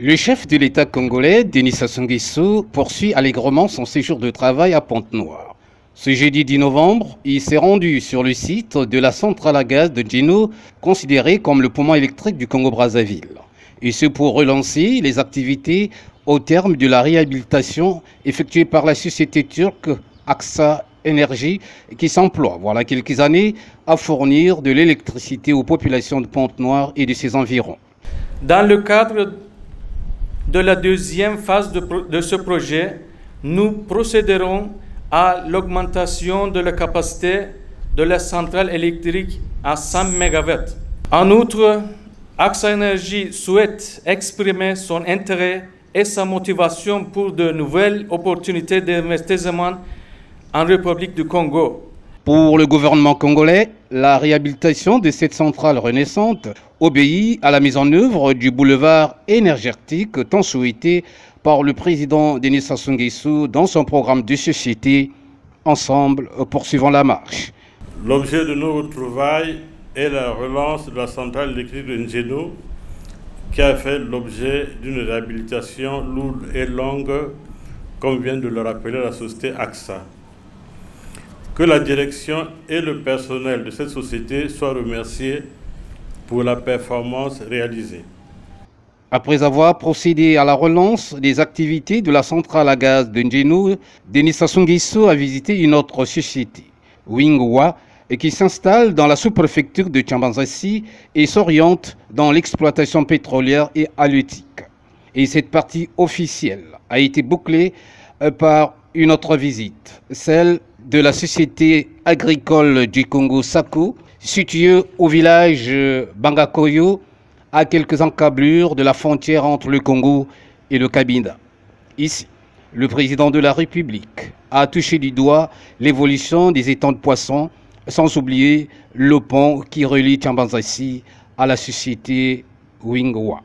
Le chef de l'État congolais, Denis Sassou Nguesso, poursuit allègrement son séjour de travail à Pointe-Noire. Ce jeudi 10 novembre, il s'est rendu sur le site de la centrale à gaz de Djeno, considérée comme le poumon électrique du Congo-Brazzaville. Et ce pour relancer les activités au terme de la réhabilitation effectuée par la société turque AXA Énergie, qui s'emploie, voilà quelques années, à fournir de l'électricité aux populations de Pointe-Noire et de ses environs. Dans le cadre de la deuxième phase de ce projet, nous procéderons à l'augmentation de la capacité de la centrale électrique à 100 MW. En outre, AXA Énergie souhaite exprimer son intérêt et sa motivation pour de nouvelles opportunités d'investissement en République du Congo. Pour le gouvernement congolais, la réhabilitation de cette centrale renaissante obéit à la mise en œuvre du boulevard énergétique tant souhaité par le président Denis Sassou Nguesso dans son programme de société Ensemble poursuivant la marche. L'objet de nos retrouvailles est la relance de la centrale électrique de Djeno, qui a fait l'objet d'une réhabilitation lourde et longue, comme vient de le rappeler la société AXA. Que la direction et le personnel de cette société soient remerciés pour la performance réalisée. Après avoir procédé à la relance des activités de la centrale à gaz de Djeno, Denis Sassou Nguesso a visité une autre société, Wingwa, qui s'installe dans la sous-préfecture de Tchambanzassi et s'oriente dans l'exploitation pétrolière et halieutique. Et cette partie officielle a été bouclée par une autre visite, celle de la société agricole du Congo Sako, située au village Bangakoyo, à quelques encablures de la frontière entre le Congo et le Cabinda. Ici, le président de la République a touché du doigt l'évolution des étangs de poissons, sans oublier le pont qui relie Tchambanzassi à la société Wingwa.